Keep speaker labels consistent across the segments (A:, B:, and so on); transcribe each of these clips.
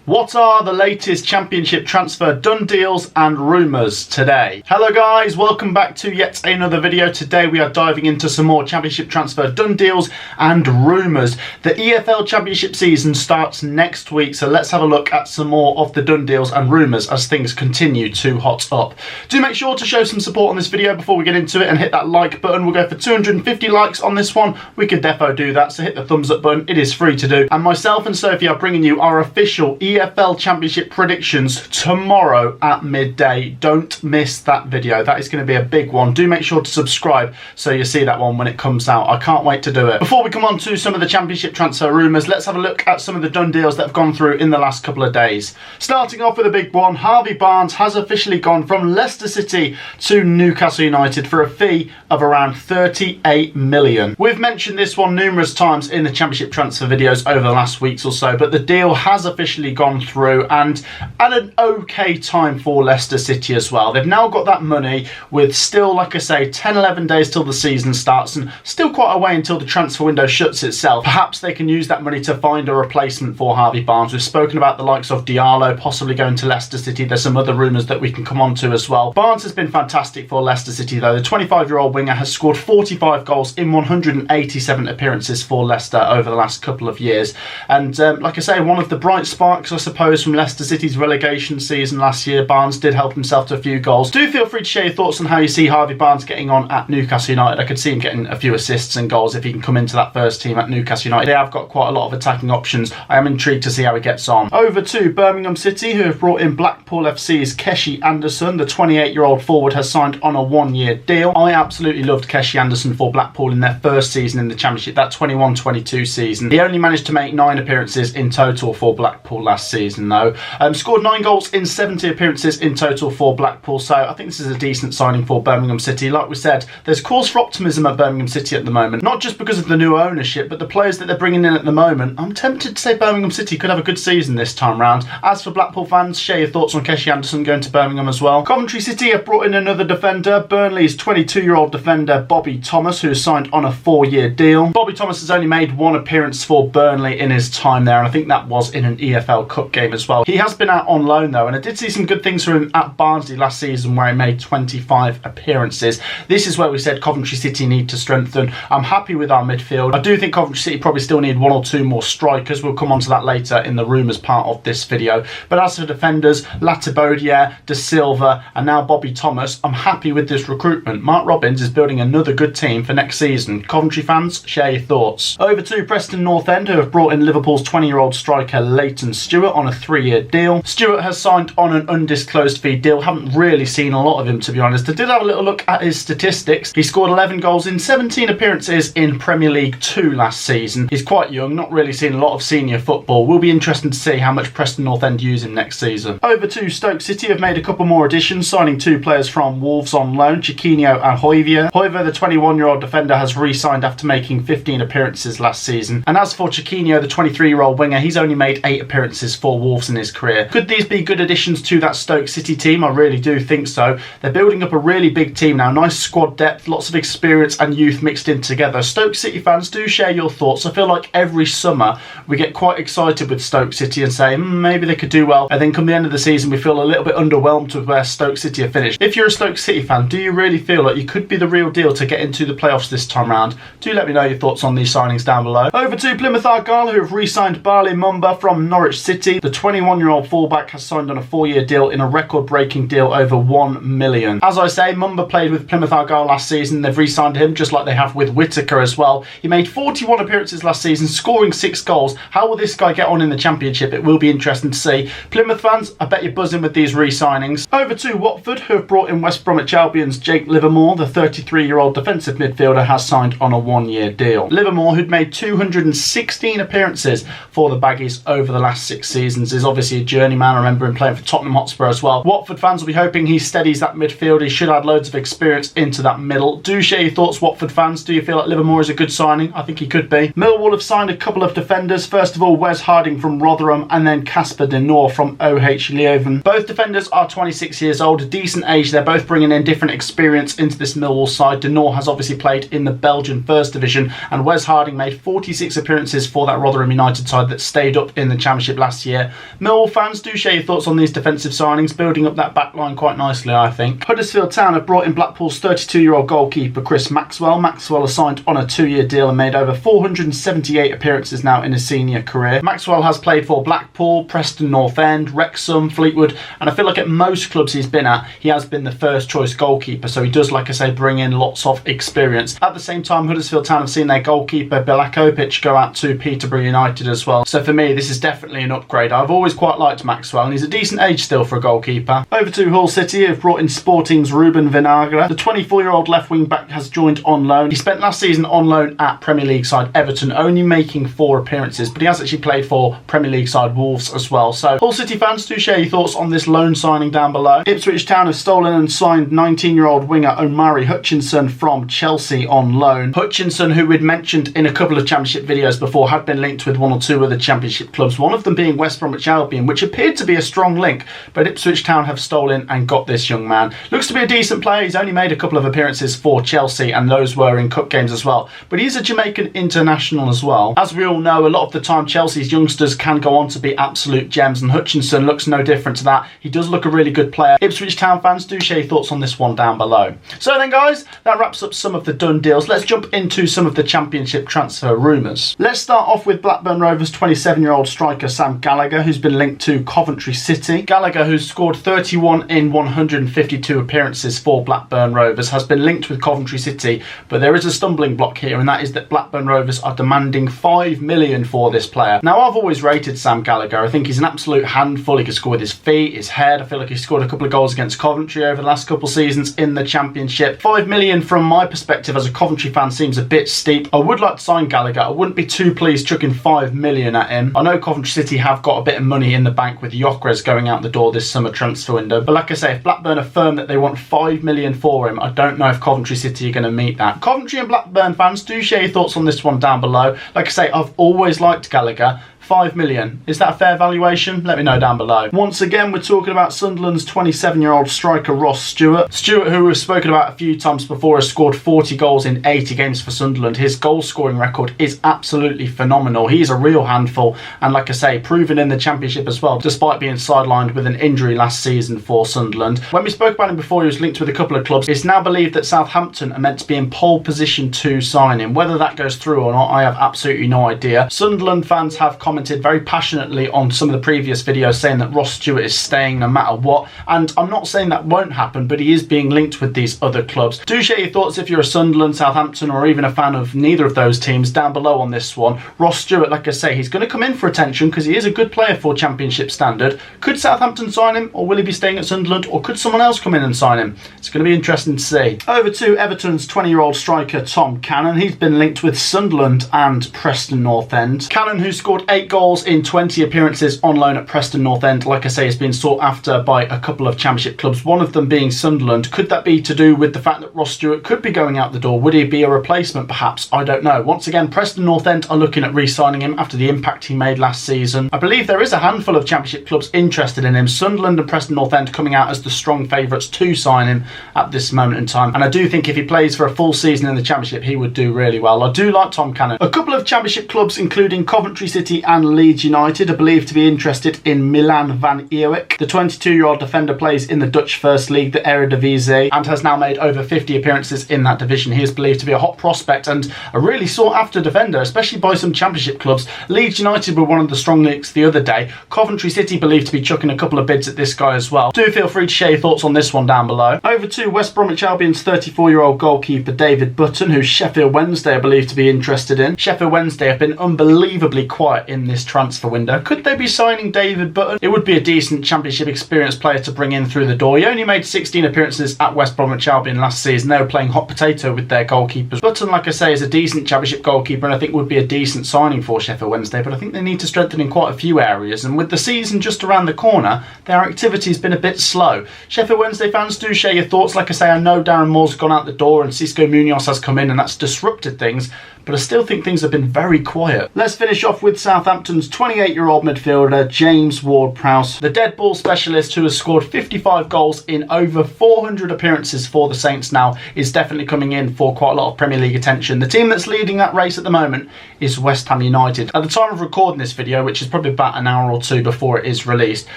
A: What are the latest Championship transfer done deals and rumours today? Hello guys, welcome back to yet another video. Today we are diving into some more Championship transfer done deals and rumours. The EFL Championship season starts next week, so let's have a look at some more of the done deals and rumours as things continue to hot up. Do make sure to show some support on this video before we get into it and hit that like button. We'll go for 250 likes on this one. We could defo do that, so hit the thumbs up button. It is free to do. And myself and Sophie are bringing you our official EFL Championship predictions tomorrow at midday. Don't miss that video. That is going to be a big one. Do make sure to subscribe so you see that one when it comes out. I can't wait to do it. Before we come on to some of the Championship transfer rumours, let's have a look at some of the done deals that have gone through in the last couple of days. Starting off with a big one, Harvey Barnes has officially gone from Leicester City to Newcastle United for a fee of around 38 million. We've mentioned this one numerous times in the Championship transfer videos over the last weeks or so, but the deal has officially gone through and at an okay time for Leicester City as well. They've now got that money with still, like I say, 10-11 days till the season starts and still quite a way until the transfer window shuts itself. Perhaps they can use that money to find a replacement for Harvey Barnes. We've spoken about the likes of Diallo possibly going to Leicester City. There's some other rumours that we can come on to as well. Barnes has been fantastic for Leicester City though. The 25-year-old winger has scored 45 goals in 187 appearances for Leicester over the last couple of years. And like I say, one of the bright sparks, I suppose, from Leicester City's relegation season last year. Barnes did help himself to a few goals. Do feel free to share your thoughts on how you see Harvey Barnes getting on at Newcastle United. I could see him getting a few assists and goals if he can come into that first team at Newcastle United. They have got quite a lot of attacking options. I am intrigued to see how he gets on. Over to Birmingham City, who have brought in Blackpool FC's Keshi Anderson. The 28-year-old forward has signed on a one-year deal. I absolutely loved Keshi Anderson for Blackpool in their first season in the Championship, that 21-22 season. He only managed to make 9 appearances in total for Blackpool last season though. Scored 9 goals in 70 appearances in total for Blackpool, so I think this is a decent signing for Birmingham City. Like we said, there's cause for optimism at Birmingham City at the moment, not just because of the new ownership, but the players that they're bringing in at the moment. I'm tempted to say Birmingham City could have a good season this time round. As for Blackpool fans, share your thoughts on Keshi Anderson going to Birmingham as well. Coventry City have brought in another defender, Burnley's 22-year-old defender Bobby Thomas, who has signed on a 4-year deal. Bobby Thomas has only made 1 appearance for Burnley in his time there, and I think that was in an EFL Cup game as well. He has been out on loan though, and I did see some good things from him at Barnsley last season where he made 25 appearances. This is where we said Coventry City need to strengthen. I'm happy with our midfield. I do think Coventry City probably still need 1 or 2 more strikers. We'll come on to that later in the rumours part of this video. But as for defenders, Latibodiere, De Silva and now Bobby Thomas, I'm happy with this recruitment. Mark Robins is building another good team for next season. Coventry fans, share your thoughts. Over to Preston North End, who have brought in Liverpool's 20-year-old striker Leighton Stewart on a 3-year deal. Stewart has signed on an undisclosed fee deal. Haven't really seen a lot of him, to be honest. I did have a little look at his statistics. He scored 11 goals in 17 appearances in Premier League 2 last season. He's quite young, not really seen a lot of senior football. Will be interesting to see how much Preston North End use him next season. Over to Stoke City, have made a couple more additions, signing 2 players from Wolves on loan, Chiquinho and Hoyvier. Hoyvier, the 21-year-old defender, has re-signed after making 15 appearances last season. And as for Chiquinho, the 23-year-old winger, he's only made 8 appearances for Wolves in his career. Could these be good additions to that Stoke City team? I really do think so. They're building up a really big team now. Nice squad depth, lots of experience and youth mixed in together. Stoke City fans, do share your thoughts. I feel like every summer we get quite excited with Stoke City and say maybe they could do well, and then come the end of the season we feel a little bit underwhelmed with where Stoke City have finished. If you're a Stoke City fan, do you really feel like you could be the real deal to get into the playoffs this time round? Do let me know your thoughts on these signings down below. Over to Plymouth Argyle, who have re-signed Bali Mumba from Norwich City. The 21-year-old fullback has signed on a 4-year deal in a record-breaking deal over 1 million. As I say, Mumba played with Plymouth Argyle last season. They've re-signed him just like they have with Whittaker as well. He made 41 appearances last season, scoring 6 goals. How will this guy get on in the Championship? It will be interesting to see. Plymouth fans, I bet you're buzzing with these re-signings. Over to Watford, who have brought in West Bromwich Albion's Jake Livermore. The 33-year-old defensive midfielder has signed on a 1-year deal. Livermore, who'd made 216 appearances for the Baggies over the last 6 seasons, is obviously a journeyman. I remember him playing for Tottenham Hotspur as well. Watford fans will be hoping he steadies that midfield. He should add loads of experience into that middle. Do share your thoughts, Watford fans. Do you feel like Livermore is a good signing? I think he could be. Millwall have signed a couple of defenders. First of all, Wes Harding from Rotherham and then Casper De Noor from OH Leuven. Both defenders are 26 years old, a decent age. They're both bringing in different experience into this Millwall side. De Noor has obviously played in the Belgian First Division, and Wes Harding made 46 appearances for that Rotherham United side that stayed up in the Championship last last year. Millwall fans, do share your thoughts on these defensive signings, building up that back line quite nicely, I think. Huddersfield Town have brought in Blackpool's 32-year-old goalkeeper Chris Maxwell. Maxwell has signed on a 2-year deal and made over 478 appearances now in his senior career. Maxwell has played for Blackpool, Preston North End, Wrexham, Fleetwood, and I feel like at most clubs he's been at, he has been the first choice goalkeeper, so he does, like I say, bring in lots of experience. At the same time, Huddersfield Town have seen their goalkeeper Bilakovic go out to Peterborough United as well, so for me this is definitely an upgrade. I've always quite liked Maxwell and he's a decent age still for a goalkeeper. Over to Hull City, have brought in Sporting's Ruben Vinagre. The 24-year-old left wing back has joined on loan. He spent last season on loan at Premier League side Everton, only making 4 appearances, but he has actually played for Premier League side Wolves as well. So Hull City fans, do share your thoughts on this loan signing down below. Ipswich Town have stolen and signed 19-year-old winger Omari Hutchinson from Chelsea on loan. Hutchinson, who we'd mentioned in a couple of Championship videos before, had been linked with 1 or 2 other Championship clubs, one of them being West Bromwich Albion, which appeared to be a strong link, but Ipswich Town have stolen and got this young man. Looks to be a decent player. He's only made a couple of appearances for Chelsea and those were in cup games as well, but he's a Jamaican international as well. As we all know, a lot of the time Chelsea's youngsters can go on to be absolute gems, and Hutchinson looks no different to that. He does look a really good player. Ipswich Town fans, do share your thoughts on this one down below. So then guys, that wraps up some of the done deals. Let's jump into some of the Championship transfer rumours. Let's start off with Blackburn Rovers 27-year-old striker Sam Gallagher, who's been linked to Coventry City. Gallagher, who's scored 31 in 152 appearances for Blackburn Rovers, has been linked with Coventry City, but there is a stumbling block here, and that is that Blackburn Rovers are demanding $5 million for this player. Now, I've always rated Sam Gallagher. I think he's an absolute handful. He can score with his feet, his head. I feel like he scored a couple of goals against Coventry over the last couple of seasons in the Championship. $5 million from my perspective as a Coventry fan seems a bit steep. I would like to sign Gallagher. I wouldn't be too pleased chucking $5 million at him. I know Coventry City have got a bit of money in the bank with Gyökeres going out the door this summer transfer window, but like I say, if Blackburn affirm that they want $5 million for him, I don't know if Coventry City are going to meet that. Coventry and Blackburn fans, do share your thoughts on this one down below. Like I say, I've always liked Gallagher. $5 million. Is that a fair valuation? Let me know down below. Once again, we're talking about Sunderland's 27-year-old striker Ross Stewart. Stewart, who we've spoken about a few times before, has scored 40 goals in 80 games for Sunderland. His goal scoring record is absolutely phenomenal. He's a real handful, and like I say, proven in the Championship as well, despite being sidelined with an injury last season for Sunderland. When we spoke about him before, he was linked with a couple of clubs. It's now believed that Southampton are meant to be in pole position to sign him. Whether that goes through or not, I have absolutely no idea. Sunderland fans have commented very passionately on some of the previous videos saying that Ross Stewart is staying no matter what, and I'm not saying that won't happen, but he is being linked with these other clubs. Do share your thoughts if you're a Sunderland, Southampton, or even a fan of neither of those teams down below on this one. Ross Stewart, like I say, he's going to come in for attention because he is a good player for Championship standard. Could Southampton sign him, or will he be staying at Sunderland, or could someone else come in and sign him? It's going to be interesting to see. Over to Everton's 20-year-old striker Tom Cannon. He's been linked with Sunderland and Preston North End. Cannon, who scored 8 goals in 20 appearances on loan at Preston North End, like I say, has been sought after by a couple of Championship clubs, one of them being Sunderland. Could that be to do with the fact that Ross Stewart could be going out the door? Would he be a replacement perhaps? I don't know. Once again, Preston North End are looking at re-signing him after the impact he made last season. I believe there is a handful of Championship clubs interested in him. Sunderland and Preston North End coming out as the strong favourites to sign him at this moment in time, and I do think if he plays for a full season in the Championship, he would do really well. I do like Tom Cannon. A couple of Championship clubs, including Coventry City and Leeds United, are believed to be interested in Milan Van Eric. The 22-year-old defender plays in the Dutch First League, the Eredivisie, and has now made over 50 appearances in that division. He is believed to be a hot prospect and a really sought-after defender, especially by some Championship clubs. Leeds United were one of the strong links the other day. Coventry City believed to be chucking a couple of bids at this guy as well. Do feel free to share your thoughts on this one down below. Over to West Bromwich Albion's 34-year-old goalkeeper David Button, who Sheffield Wednesday are believed to be interested in. Sheffield Wednesday have been unbelievably quiet in this transfer window. Could they be signing David Button? It would be a decent Championship experienced player to bring in through the door. He only made 16 appearances at West Bromwich Albion last season. They were playing hot potato with their goalkeepers. Button, like I say, is a decent Championship goalkeeper and I think would be a decent signing for Sheffield Wednesday, but I think they need to strengthen in quite a few areas, and with the season just around the corner, their activity's been a bit slow. Sheffield Wednesday fans, do share your thoughts. Like I say, I know Darren Moore's gone out the door and Cisco Munoz has come in and that's disrupted things, but I still think things have been very quiet. Let's finish off with Southampton's 28-year-old midfielder James Ward-Prowse, the dead ball specialist who has scored 55 goals in over 400 appearances for the Saints now, is definitely coming in for quite a lot of Premier League attention. The team that's leading that race at the moment is West Ham United. At the time of recording this video, which is probably about an hour or two before it is released,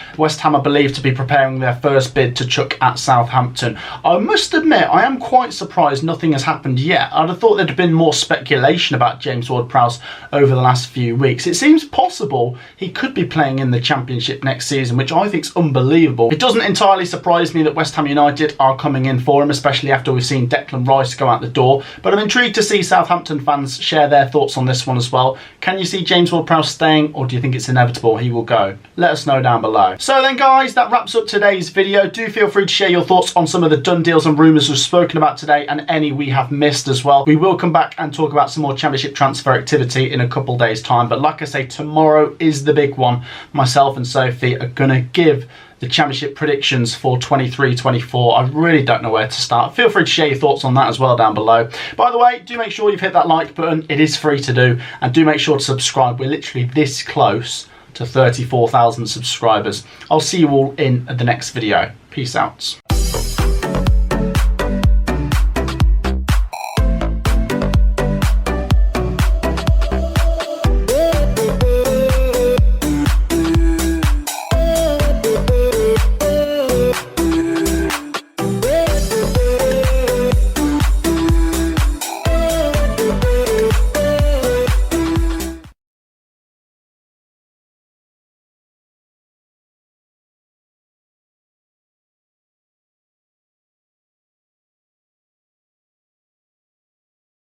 A: West Ham are believed to be preparing their first bid to chuck at Southampton. I must admit, I am quite surprised nothing has happened yet. I'd have thought there'd have been more speculation about James Ward-Prowse over the last few weeks. It seems possible he could be playing in the Championship next season, which I think is unbelievable. It doesn't entirely surprise me that West Ham United are coming in for him, especially after we've seen Declan Rice go out the door, but I'm intrigued to see Southampton fans share their thoughts on this one as well. Can you see James Ward-Prowse staying, or do you think it's inevitable he will go? Let us know down below. So then guys, that wraps up today's video. Do feel free to share your thoughts on some of the done deals and rumours we've spoken about today, and any we have missed as well. We will come back and talk about some more Championship transfer activity in a couple days time, but like I say, tomorrow is the big one. Myself and Sophie are going to give the Championship predictions for 23-24. I really don't know where to start. Feel free to share your thoughts on that as well down below. By the way, do make sure you've hit that like button. It is free to do, and do make sure to subscribe. We're literally this close to 34,000 subscribers. I'll see you all in the next video. Peace out.